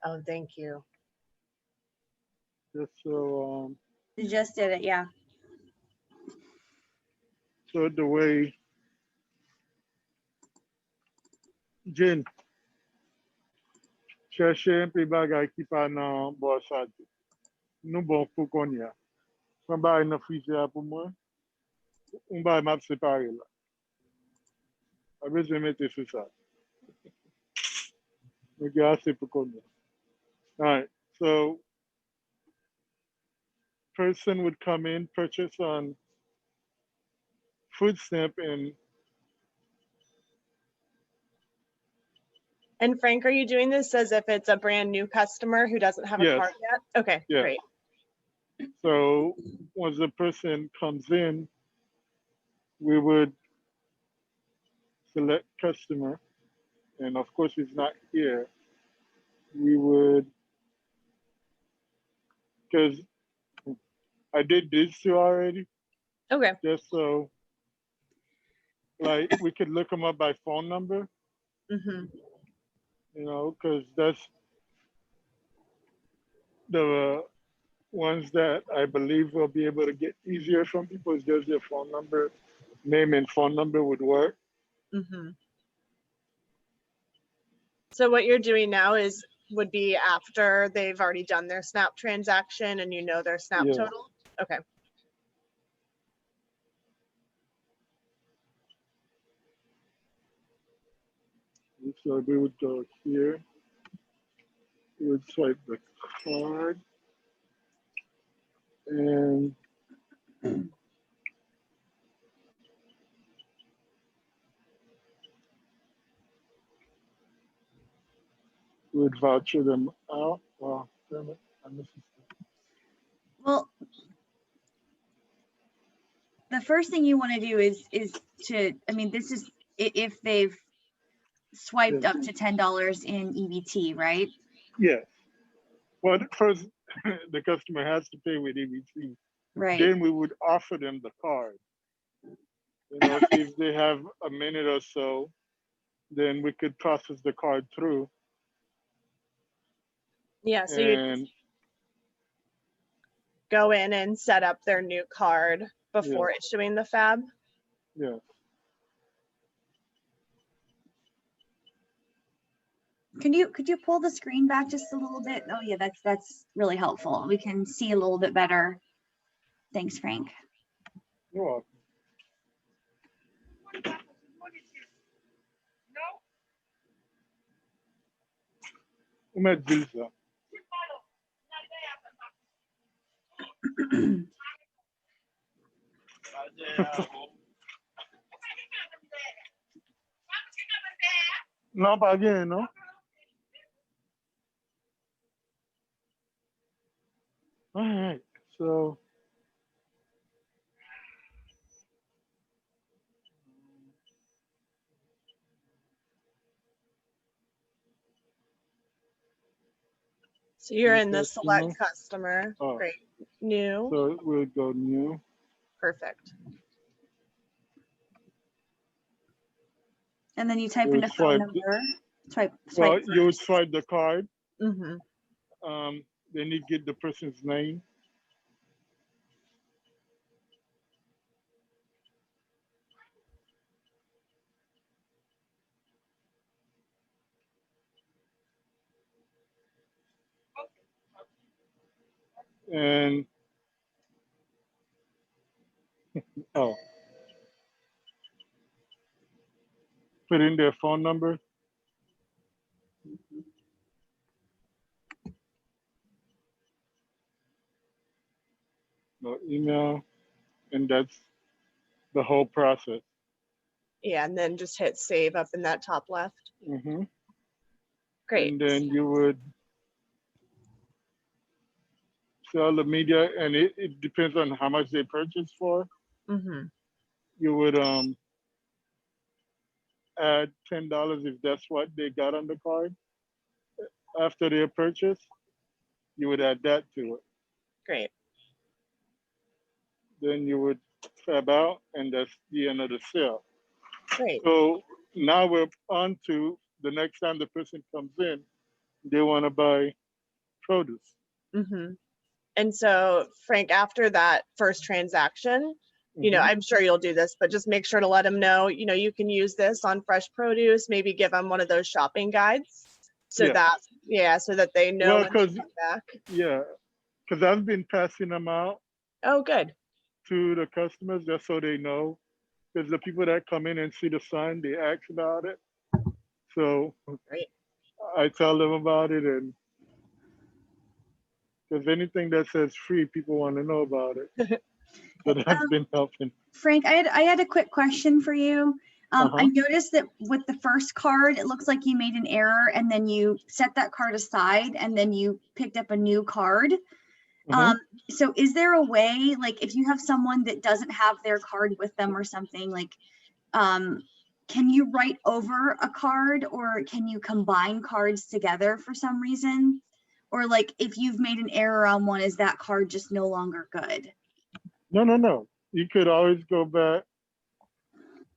Oh, thank you. Just so You just did it, yeah. so the way Jen, chercher un peu bagay qui pa nan bossa. Nou bon pou kon ya. Kon ba nan freezer pour moi, on ba m'a séparé là. A besoin mettre sur ça. Donc assez pour kon ya. All right. So person would come in, purchase on food stamp And Frank, are you doing this as if it's a brand new customer who doesn't have a Yes. card yet? Okay, Yeah. great. So once the person comes in, we would select customer, and of course he's not here. We would, because I did this too already, Okay. just so like we could look them up by phone number, Mm-hmm. you know, because that's the ones that I believe will be able to get easier from people is just their phone number, name and phone number would work. Mm-hmm. So what you're doing now would be after they've already done their SNAP transaction and you know their SNAP Yeah. total? Okay. So we would go here. We would swipe the card. And we would voucher them out. Well, damn it, I missed it. Well, the first thing you want to do is to, I mean, this is if they've swiped Yeah. up to $10 in EBT, right? Yes. Well, first, the customer has to pay with EBT. Right. Then we would offer them the card. You know, if they have a minute or so, then we could process the card through. Yeah, so you And go in and set up their new card before issuing the fab? yeah. Could you pull the screen back just a little bit? Oh yeah, that's really helpful. We can see a little bit better. Thanks, Frank. You're welcome. Who made Visa? Non, pas bien, non? All right, so So you're in the customer. select customer. Oh. Great. New. So we'll go new. Perfect. And then you type You in a phone swipe. number. Swipe. Well, Swipe you would first. swipe the card. Mm-hmm. Then you get the person's name. And oh, put in their phone number. No email, and that's the whole process. Yeah, and then just hit save up in that top left. Mm-hmm. Great. And then you would sell the media, and it depends on how much they purchase for. Mm-hmm. You would add $10 if that's what they got on the card. After their purchase, you would add that to it. Great. Then you would fab out, and that's the end of the sale. Great. So now we're on to the next time the person comes in, they want to buy produce. Mm-hmm. And so, Frank, after that first transaction, you know, Mhm. I'm sure you'll do this, but just make sure to let them know, you know, you can use this on fresh produce, maybe give them one of those shopping guides so Yeah. that, yeah, so that they know Well, when they because come back. yeah, because I've been passing them out Oh, good. to the customers just so they know. Because the people that come in and see the sign, they ask about it. So Great. I tell them about it, and because anything that says free, people want to know about it. So that's been helping. Frank, I had a quick question for you. I Uh-huh. noticed that with the first card, it looks like you made an error and then you set that card aside and then you picked up a new card. Mhm. So is there a way, like if you have someone that doesn't have their card with them or something, like, can you write over a card or can you combine cards together for some reason? Or like if you've made an error on one, is that card just no longer good? No. You could always go back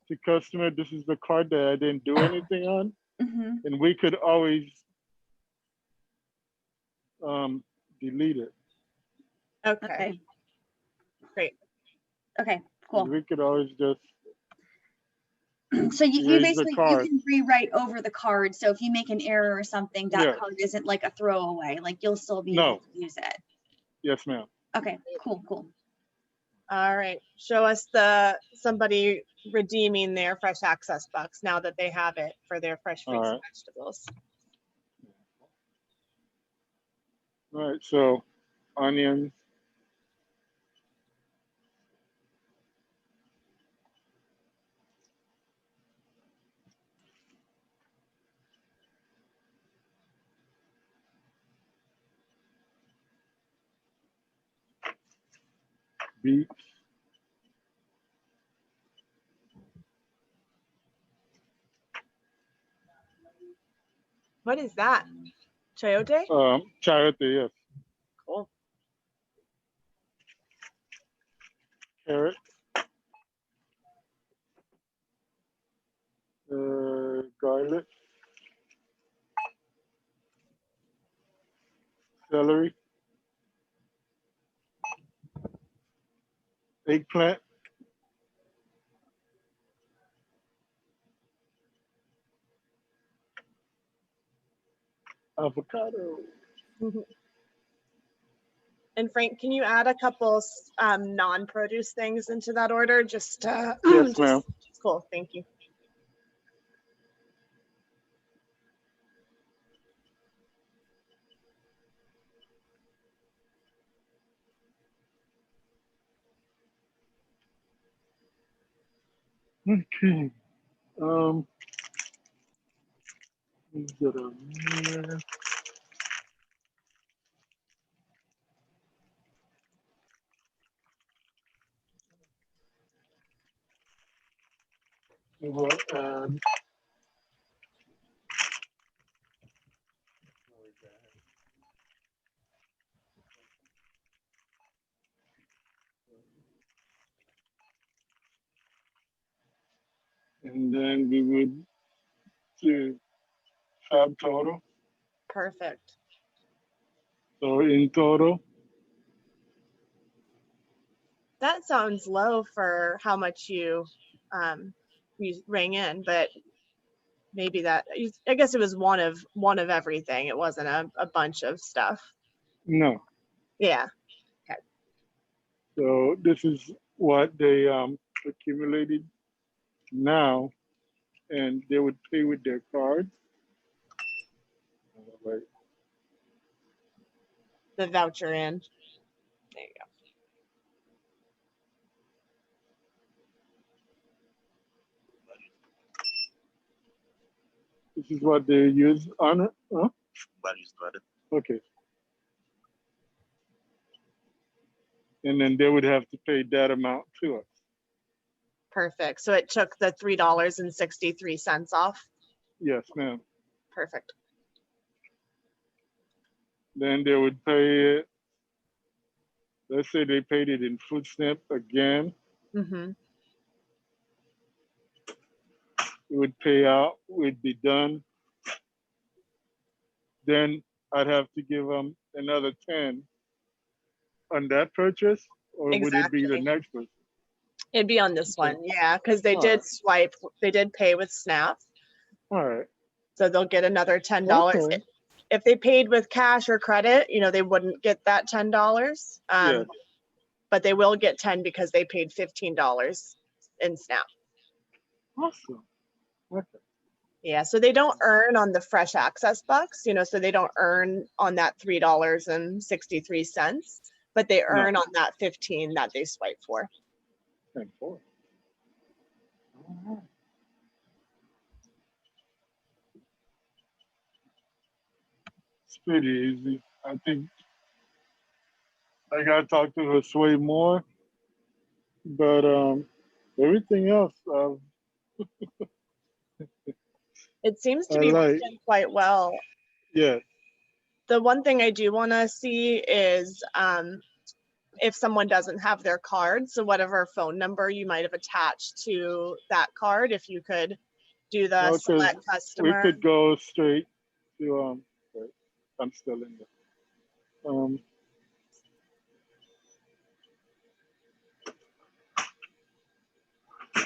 to customer. This is the card that I didn't do anything on, Mm-hmm. and we could always delete it. Okay. Okay. Great. Okay, cool. We could always just So you erase the basically, you card. can rewrite over the card. So if you make an error or something, that Yes. card isn't like a throwaway, like you'll still be able No. to use it. Yes, ma'am. Okay, cool. All right. Show us somebody redeeming their fresh access bucks now that they have it for their fresh fruits and All vegetables. right. So onions. Beets. What is that? Chayote? Chayote, yes. Cool. Carrot. Garlic. Celery. Eggplant. Avocado. And Frank, can you add a couple non-produce things into that order? Just Yes, ma'am. cool. Thank you. Okay. Let's get a minute. We will add and then we would do sub total. Perfect. So in total, That sounds low for how much you rang in, but maybe I guess it was one of everything. It wasn't a bunch of stuff. no. Yeah. So this is what they accumulated now, and they would pay with their cards. Like, The voucher in. There you go. this is what they use on it. Huh? Okay. And then they would have to pay that amount to us. Perfect. So it took the $3.63 off. Yes, ma'am. Perfect. Then they would pay it. Let's say they paid it in food stamp again. Mm-hmm. It would pay out. Would be done. then I'd have to give them another 10 on that purchase, or would it be the Exactly. next person? It'd be on this Okay. one, yeah, because they All did right. swipe, they did pay with Snap, All right. so they'll get another $10. Okay. If they paid with cash or credit, they wouldn't get that $10. Yes. But they will get 10 because they paid $15 in Snap. Awesome. Okay. Yeah, so they don't earn on the fresh access bucks, so they don't earn on that $3.63, but they earn No. on that 15 that they swipe for. 10-4. All right. It's pretty easy. I think I gotta talk to her sway more, but everything else It seems to I be like. working quite well. Yeah. The one thing I do want to see is if someone doesn't have their card, so whatever phone number you might have attached to that card, if you could do the Because select we customer. could go straight to wait, I'm still in there.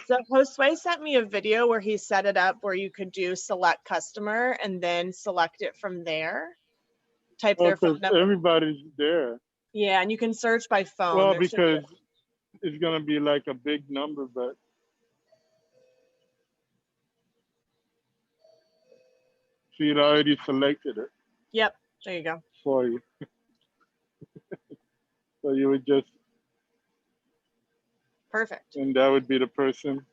So Josue sent me a video where he set it up where you could do select customer and then select it from there. Type their phone Because number. everybody's there. Yeah, and you can search by phone. Well, There should be because it's gonna be like a big number, but she'd already selected it Yep, there you go. for you. So you would just, Perfect. and that would be the person,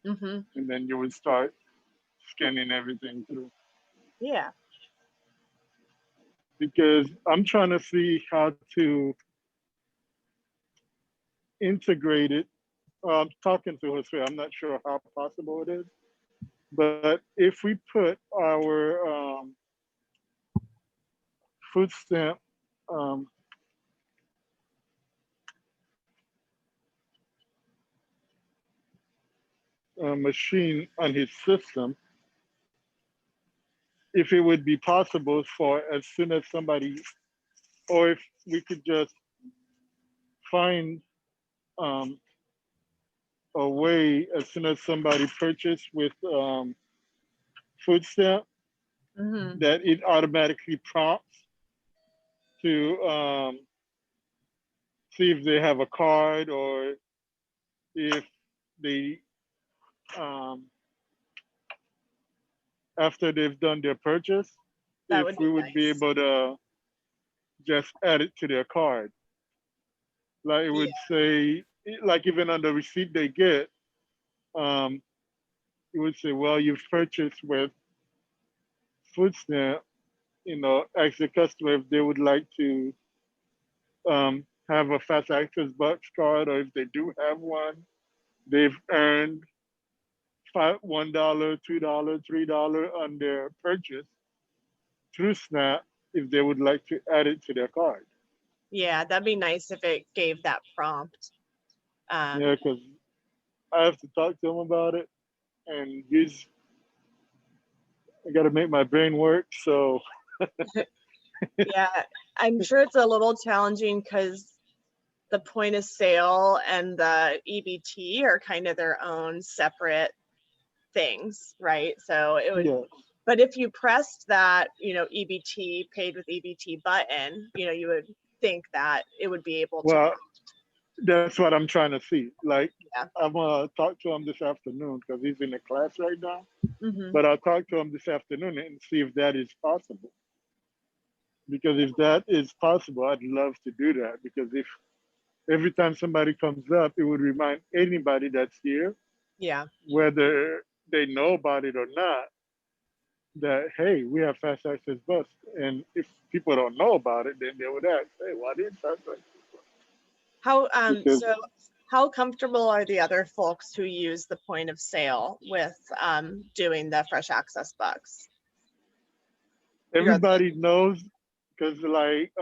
Mm-hmm. and then you would start scanning everything through. Yeah. Because I'm trying to see how to integrate it. I'm talking to her, so I'm not sure how possible it is. But if we put our food stamp machine on his system, if it would be possible for as soon as somebody, or if we could just find a way as soon as somebody purchased with food stamp, Mm-hmm. that it automatically prompts to see if they have a card or if they after they've done their purchase, That if would we be would be nice. able to just add it to their card. Like it would say, like even on the receipt they get, it would say, well, you've purchased with food stamp, ask the customer if they would like to have a fast access bucks card, or if they do have one, they've earned $1, $2, $3 on their purchase through Snap if they would like to add it to their card. Yeah, that'd be nice if it gave that prompt. Yeah, because I have to talk to him about it, and I got to make my brain work. So Yeah, I'm sure it's a little challenging because the point of sale and the EBT are kind of their own separate things, right? So it would, yes, but if you pressed that, EBT, paid with EBT button, you would think that it would be able to. well, that's what I'm trying to see. Like, Yeah. I'm gonna talk to him this afternoon because he's in the class right now. Mm-hmm. But I'll talk to him this afternoon and see if that is possible. Because if that is possible, I'd love to do that. Because if every time somebody comes up, it would remind anybody that's here, Yeah. whether they know about it or not, that hey, we have fast access bus. And if people don't know about it, then they would ask, hey, what is fast access bus? How Because so how comfortable are the other folks who use the point of sale with doing the fresh access bucks? everybody knows, because like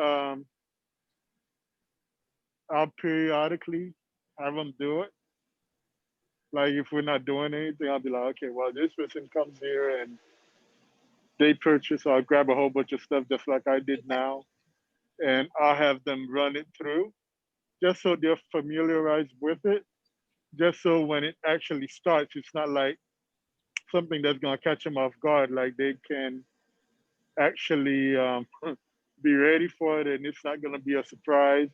I'll periodically have them do it. Like if we're not doing anything, I'll be like, okay, well, this person comes here and they purchase, I'll grab a whole bunch of stuff just like I did now, and I'll have them run it through just so they're familiarized with it, just so when it actually starts, it's not like something that's going to catch them off guard. Like they can actually be ready for it, and it's not going to be a surprise.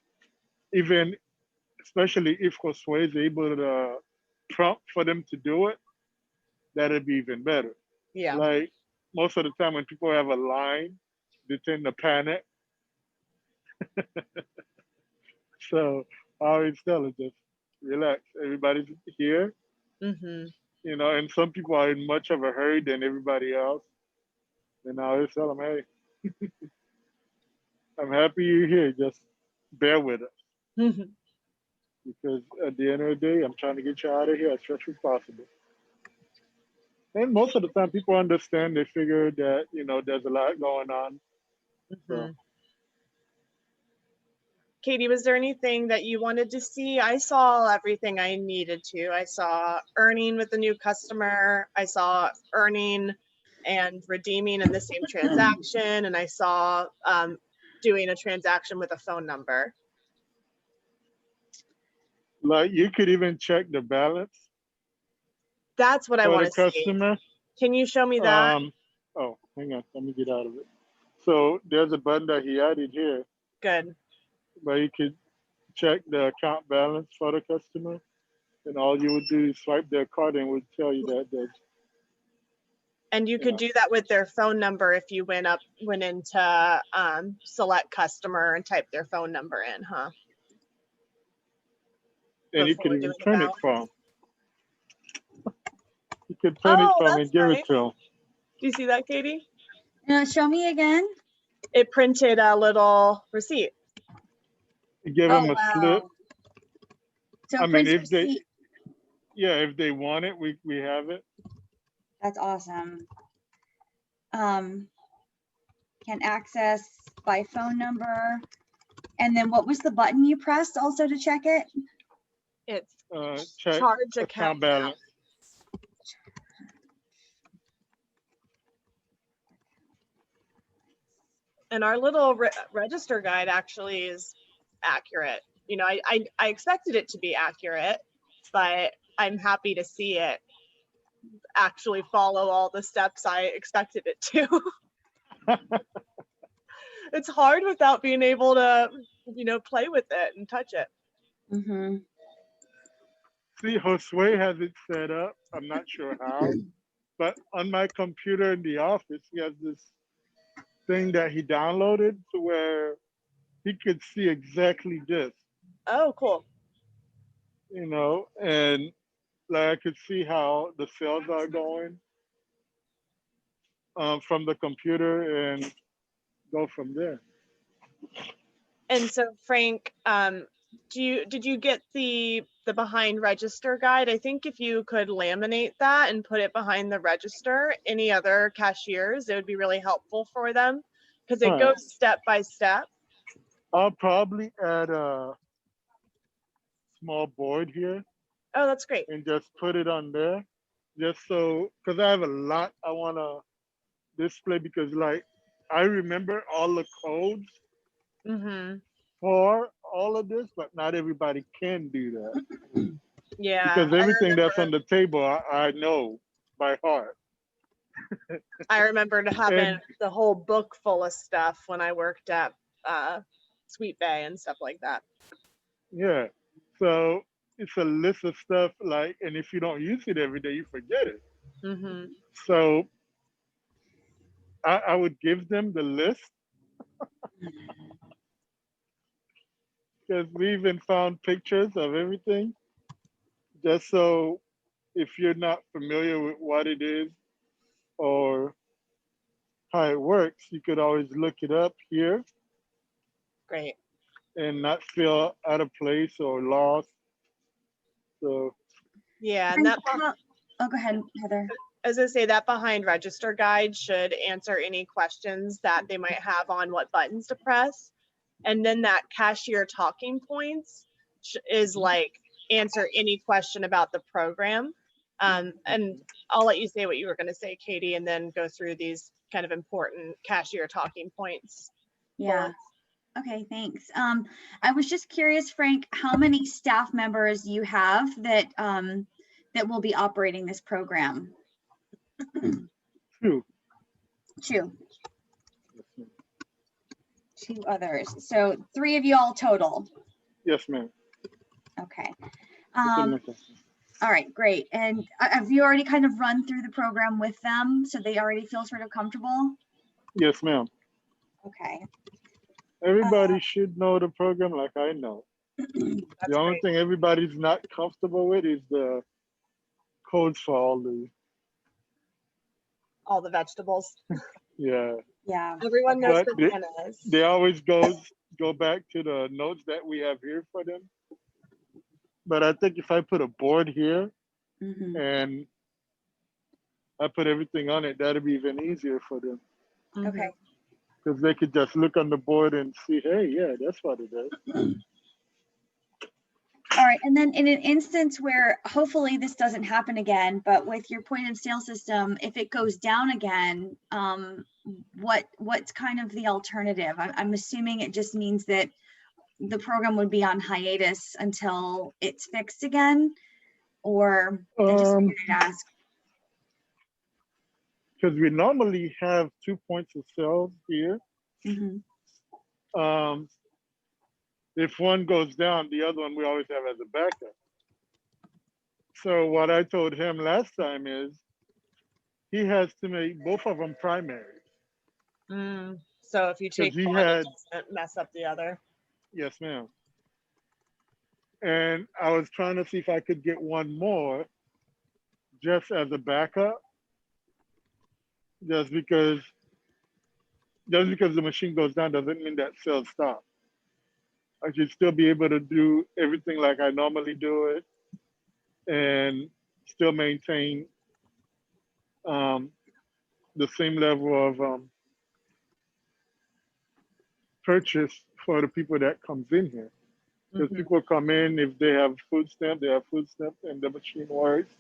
Even, especially if Josue is able to prompt for them to do it, that'd be even better. Yeah. Like most of the time when people have a line, they tend to panic. So I always tell them, just relax. Everybody's here, Mm-hmm. you know, and some people are in much of a hurry than everybody else. And I always tell them, hey, I'm happy you're here. Just bear with us. Because at the end of the day, I'm trying to get you out of here as fast as possible. And most of the time, people understand. They figure that, you know, there's a lot going on. So. Katie, was there anything that you wanted to see? I saw everything I needed to. I saw earning with the new customer. I saw earning and redeeming in the same transaction. And I saw doing a transaction with a phone number. Like you could even check the balance. That's what I want to see. Customer. Can you show me that? Oh, hang on. Let me get out of it. So there's a button that he added here. Good. Where you could check the account balance for the customer. And all you would do is swipe their card and it would tell you that. And you could do that with their phone number if you went into select customer and type their phone number in, huh? And you could even print it for them. You could print it for them and give it to them. Do you see that, Katie? Show me again. It printed a little receipt. You give them a slip. So I mean, if they want it, we have it. That's awesome. Can access by phone number. And then what was the button you pressed also to check it? It's check charge account balance. And our little register guide actually is accurate. You know, I expected it to be accurate, but I'm happy to see it actually follow all the steps I expected it to. It's hard without being able to, you know, play with it and touch it. Mm-hmm. See, Josue has it set up. I'm not sure how, but on my computer in the office, he has this thing that he downloaded to where he could see exactly this. Oh, cool. You know, and like I could see how the sales are going from the computer and go from there. And so, Frank, did you get the behind register guide? I think if you could laminate that and put it behind the register, any other cashiers, it would be really helpful for them because it goes step by step. I'll probably add a small board here. Oh, that's great. And just put it on there, just so, because I have a lot I want to display, because like I remember all the codes for all of this, but not everybody can do that. Yeah. Because everything that's on the table, I know by heart. I remember having the whole book full of stuff when I worked at Sweet Bay and stuff like that. Yeah. So it's a list of stuff, like, and if you don't use it every day, you forget it. So I would give them the list, because we even found pictures of everything, just so if you're not familiar with what it is or how it works, you could always look it up here. Great. And not feel out of place or lost. So yeah, and that oh, go ahead, Heather. As I say, that behind register guide should answer any questions that they might have on what buttons to press. And then that cashier talking points is like answer any question about the program. And I'll let you say what you were going to say, Katie, and then go through these kind of important cashier talking points. Yeah. bullets. Okay, thanks. I was just curious, Frank, how many staff members you have that that will be operating this program? 2. Two. Yes, ma'am. 2 others. So 3 of you all total. Yes, ma'am. Okay. Yes, All right, great. And have you already kind of run through the program with them, so they already feel sort of comfortable? yes, ma'am. Okay. Everybody should know the program like I know. That's The only great. thing everybody's not comfortable with is the codes for All the vegetables. yeah. Yeah. Everyone knows But bananas. they always go back to the notes that we have here for them. But I think if I put a board here Mhm. and I put everything on it, that'd be even easier for them. Okay. Because they could just look on the board and see, hey, yeah, that's what it is. All right, and then in an instance where hopefully this doesn't happen again, but with your point of sale system, if it goes down again, what's kind of the alternative? I'm assuming it just means that the program would be on hiatus until it's fixed again, or I just figured I'd ask. Because we normally have 2 points of sale here. Mhm. If one goes down, the other one we always have as a backup. So what I told him last time is he has to make both of them primary. So if you take he one, had- it doesn't mess up the other. Yes, ma'am. And I was trying to see if I could get one more just as a backup. Just because the machine goes down doesn't mean that sales stop. I should still be able to do everything like I normally do it and still maintain the same level of purchase for the people that comes in here. Because people come in, if they have food stamp, they have food stamp and the machine works.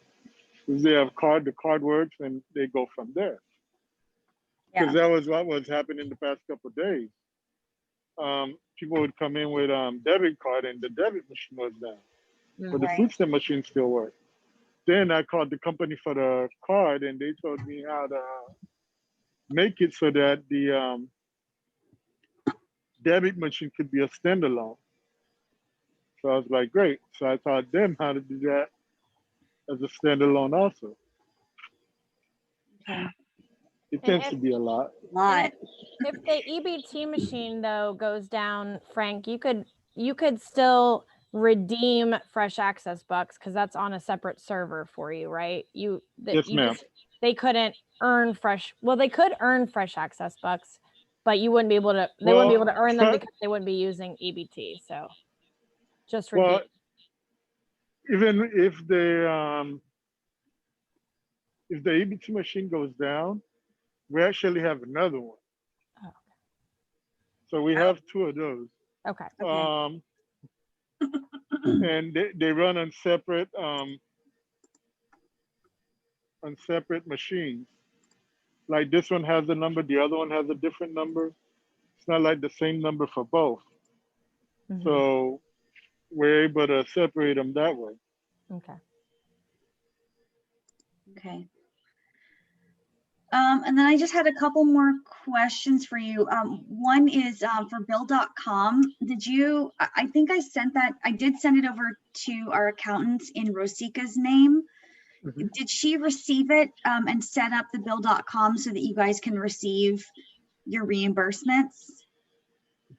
If they have card, the card works and they go from there. Because that was what was happening the past couple of days. People would come in with debit card and the debit machine was down, but the food stamp machine still worked. Then I called the company for the card and they told me how to make it so that the debit machine could be a standalone. So I was like, great. So I taught them how to do that as a standalone also. Okay. It tends to be a lot. If the EBT machine though goes down, Frank, you could still redeem fresh access bucks because that's on a separate server for you, right? Yes, ma'am. They couldn't earn fresh. Well, they could earn fresh access bucks, but you wouldn't be able to. They wouldn't be able to earn them because they wouldn't be using EBT. So just redeem. Well, even if the EBT machine goes down, we actually have another one. Oh. So we have 2 of those. Okay. And they run on separate machines. Like this one has a number, the other one has a different number. It's not like the same number for both. So we're able to separate them that way. Okay. Okay. And then I just had a couple more questions for you. One is for bill.com. I think I did send it over to our accountants in Rosica's name. Did she receive it and set up the bill.com so that you guys can receive your reimbursements?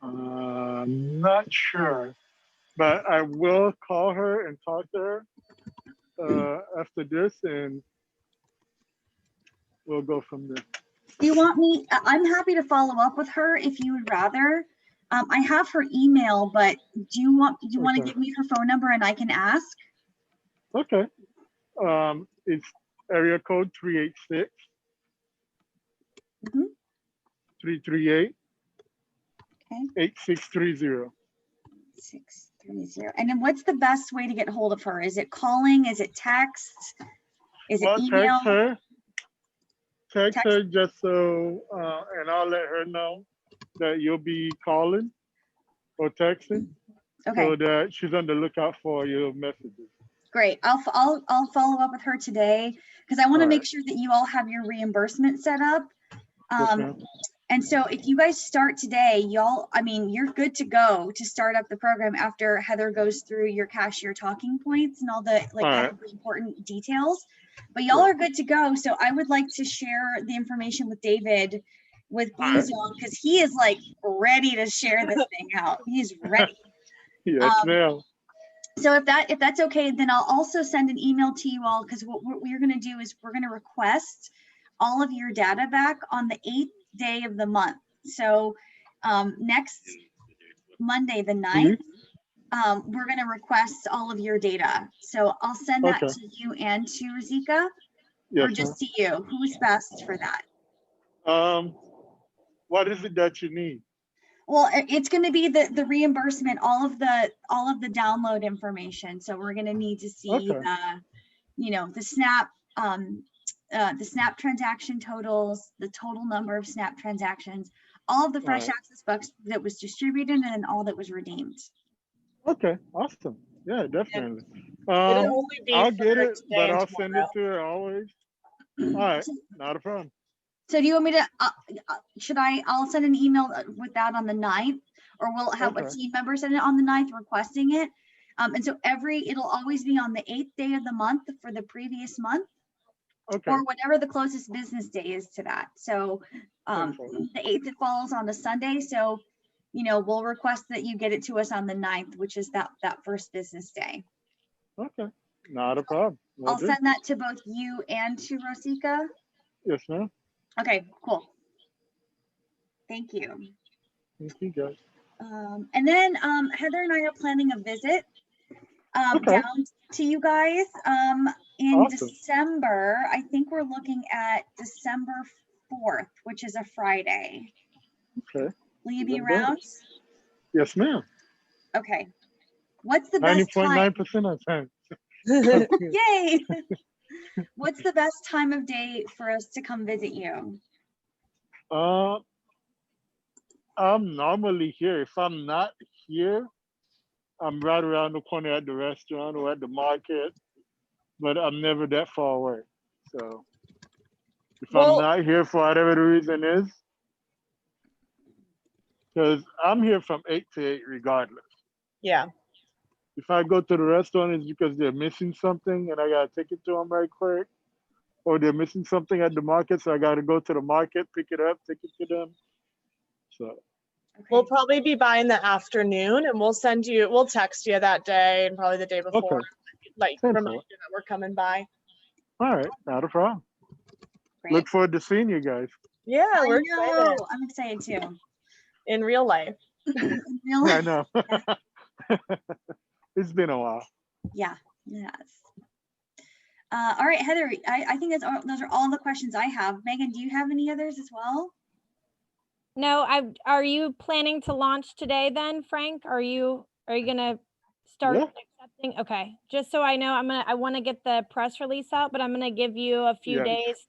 Not sure, but I will call her and talk to her after this and we'll go from there. Do you want me? I'm happy to follow up with her if you would rather. I have her email, but do you want to give me her phone number and I can ask? Okay. It's area code 386 338 8630. 630. And then what's the best way to get hold of her? Is it calling? Is it text? Is it email? text Text? her just so, and I'll let her know that you'll be calling or texting, Okay, so that she's on the lookout for your messages. great. I'll follow up with her today because I want to All make right. sure that you all have your reimbursement set up. Yes, ma'am. And so if you guys start today, y'all, I mean, you're good to go to start up the program after Heather goes through your cashier talking points and all the like All kind right. of important details. But y'all Yeah. are good to go. So I would like to share the information with David with All right. Blue Zone because he is like ready to share this thing out. He's ready. Yes, ma'am. So if that's okay, then I'll also send an email to you all because what we're going to do is we're going to request all of your data back on the 8th day of the month. So next Monday, the 9th, we're going to request all of your data. So I'll send that Okay. to you and to Rosika, or Yes, ma'am. just to you. Who's best for that? What is it that you need? Well, it's going to be the reimbursement, all of the download information. So we're going to need to see Okay. the SNAP transaction totals, the total number of SNAP transactions, all of the fresh right. access bucks that was distributed, and all that was redeemed. Okay, awesome. Yeah, definitely. It'll only be I'll for get it, today but and I'll send it tomorrow. to her always. All right, not a problem. So do you want me to, I'll send an email with that on the 9th, or we'll have a Okay. team member send it on the 9th requesting it. And so it'll always be on the 8th day of the month for the previous month, Okay. or whatever the closest business day is to that. So Wonderful. the 8th, it falls on a Sunday. So, we'll request that you get it to us on the 9th, which is that first business day. Okay, not a problem. Will I'll do. send that to both you and to Rosika. Yes, ma'am. Okay, cool. Thank you. Thank you, guys. And then Heather and I are planning a visit Okay. down to you guys in Awesome. December. I think we're looking at December 4th, which is a Friday. Okay. Will you be Even better. around? Yes, ma'am. Okay. What's the best time? 90.9% of time. Yay! What's the best time of day for us to come visit you? I'm normally here. If I'm not here, I'm right around the corner at the restaurant or at the market, but I'm never that far away. So if I'm Well, not here for whatever the reason is, because I'm here from 8 to 8 regardless. yeah. If I go to the restaurant, it's because they're missing something and I got to take it to them right quick. Or they're missing something at the market, so I got to go to the market, pick it up, take it to them. So Okay. We'll probably be by in the afternoon, and we'll text you that day and probably the day before, Okay. like Same remind for you that we're coming by. all right, not a problem. Great. Look forward to seeing you guys. Yeah, I we're know. excited I'm excited too. in real life. In real I life. know. It's been a while. Yeah. Yes. All right, Heather. I think those are all the questions I have. Megan, do you have any others as well? No, are you planning to launch today then, Frank? Are you gonna start Yeah. accepting? Okay, just so I know, I want to get the press release out, but I'm gonna give you a few Yes. days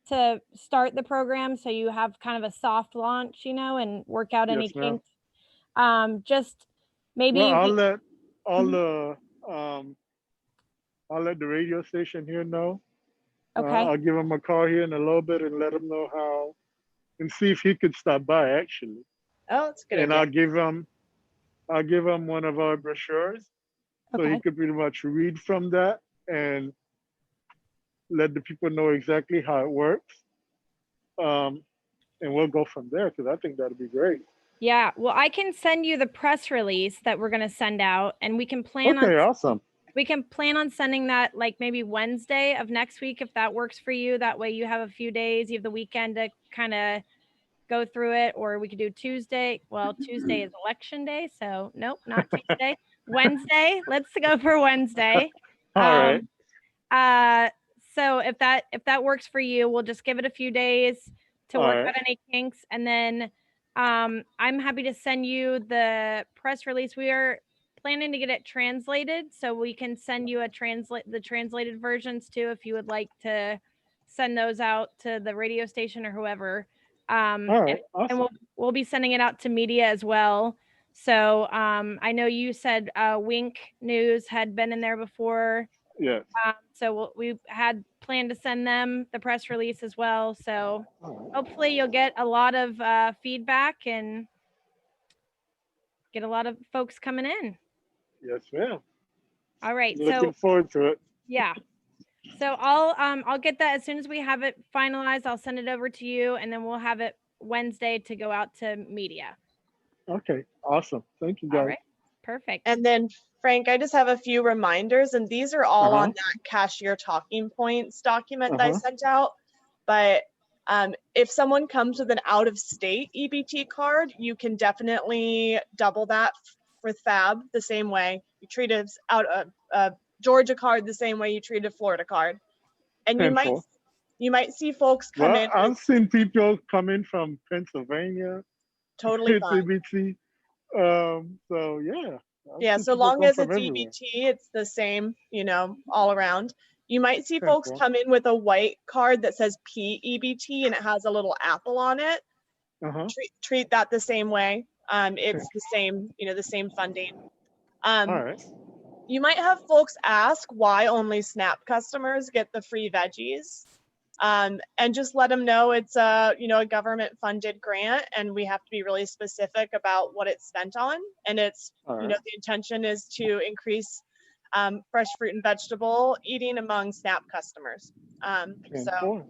to start the program so you have kind of a soft launch, and work out any Yes, ma'am. kinks. Just maybe Well, I'll let I'll let the radio station here know. okay. I'll give him a call here in a little bit and let him know how, and see if he could stop by actually. Oh, that's a good And idea. I'll give him one of our brochures, so he Okay. could pretty much read from that and let the people know exactly how it works. And we'll go from there, because I think that'd be great. Yeah, well, I can send you the press release that we're gonna send out, and we can plan Okay, awesome. on sending that like maybe Wednesday of next week if that works for you. That way you have a few days, you have the weekend to kind of go through it, or we could do Tuesday. Well, Tuesday is election day, so nope, not Tuesday. Wednesday. Let's go for Wednesday. All right. So if that works for you, we'll just give it a few days to All work right. out any kinks, and then I'm happy to send you the press release. We are planning to get it translated, so we can send you the translated versions too if you would like to send those out to the radio station or whoever. All right, And awesome. we'll be sending it out to media as well. So I know you said Wink News had been in there before. Yes. So we had planned to send them the press release as well. So All right. hopefully you'll get a lot of feedback and get a lot of folks coming in. Yes, ma'am. All right. Looking So forward to it. yeah. So I'll get that as soon as we have it finalized. I'll send it over to you, and then we'll have it Wednesday to go out to media. Okay, awesome. Thank you, All guys. right. Perfect. And then Frank, I just have a few reminders, and these are all Uh-huh. on that cashier talking points document that I Uh-huh. sent out. But if someone comes with an out-of-state EBT card, you can definitely double that with FAB the same way. You treat a Georgia card the same way you treat a Florida card. And you might see folks come Well, in I've with seen people coming from Pennsylvania. totally It's fine. EBT. So yeah. I've Yeah, seen so people long come as from it's everywhere. EBT, it's the same, all around. You might see folks 10-4. come in with a white card that says PEBT and it has a little apple on it. Uh-huh. Treat that the same way. It's the same, the same funding. All right. You might have folks ask why only SNAP customers get the free veggies. And just let them know it's a government funded grant, and we have to be really specific about what it's spent on. And it's, All right. the intention is to increase fresh fruit and vegetable eating among SNAP customers. So, 10-4.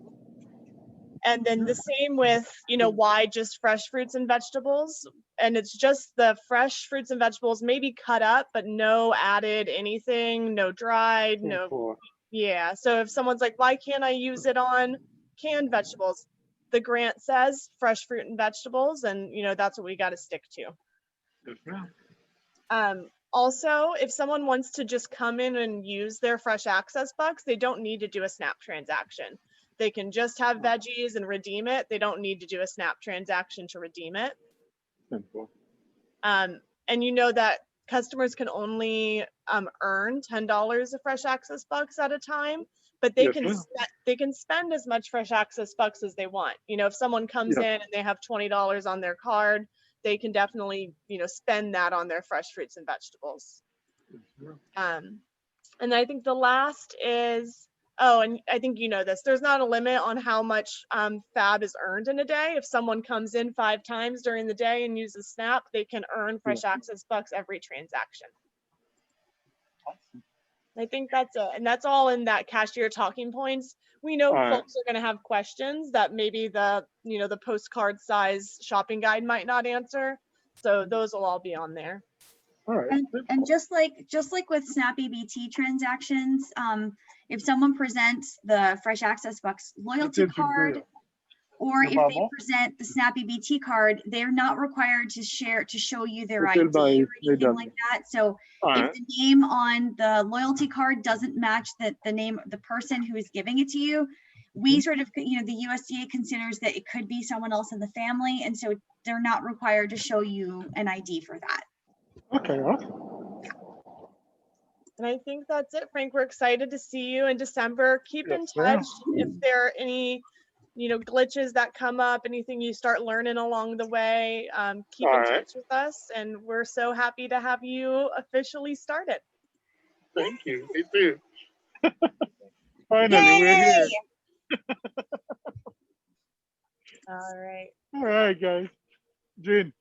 and then the same with, why just fresh fruits and vegetables? And it's just the fresh fruits and vegetables, maybe cut up, but no added anything, no dried, no. 10-4. Yeah. So if someone's like, why can't I use it on canned vegetables? The grant says fresh fruit and vegetables, and that's what we got to stick to. Yes, ma'am. Also, if someone wants to just come in and use their fresh access bucks, they don't need to do a SNAP transaction. They can just have veggies and redeem it. They don't need to do a SNAP transaction to redeem it. 10-4. And that customers can only earn $10 of fresh access bucks at a time, but they can spend as much fresh access bucks as they want. If someone comes in and they have $20 on their card, they can definitely spend that on their fresh fruits and vegetables. And I think the last is, and I think this, there's not a limit on how much FAB is earned in a day. If someone comes in 5 times during the day and uses SNAP, they can earn fresh access bucks every transaction. Awesome. I think that's it. And that's all in that cashier talking points. We know folks are going to have questions that maybe the postcard size shopping guide might not answer. So those will all be on there. All right. And just like with SNAP EBT transactions, if someone presents the Fresh Access Bucks loyalty card, or if they present the SNAP EBT card, they're not required to show you their ID or anything like that. So if the name on the loyalty card doesn't match the name of the person who is giving it to you, we sort of, the USDA considers that it could be someone else in the family, and so they're not required to show you an ID for that. Okay, awesome. And I think that's it, Frank. We're excited to see you in December. Keep in touch if there are any, glitches that come up, anything you start learning along the way. Keep in touch with us, and we're so happy to have you officially started. Thank you. Me too. Finally, we're here. All right. All right, guys. Jean,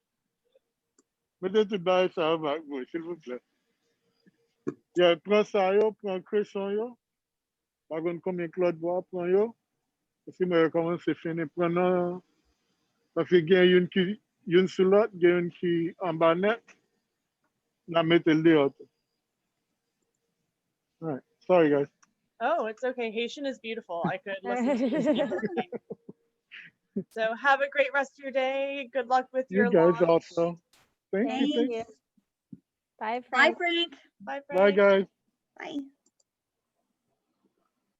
peut-être d'aller ça va, s'il vous plaît. Yeah, prends ça yo, prends cresson yo. Par contre, combien Claude bois, prends yo. Si moi commence à finir prendre, parce que il y a une sur l'autre, il y a une qui en bas net, la mettre le dehors. All right, sorry guys. Oh, it's okay. Haitian is beautiful. I could listen to this never ending. So have a great rest of your day. Good luck with your launch. You guys launch. also. Thank you. Bye, Frank. Bye, Frank. Bye, Frank. Bye, guys. Bye.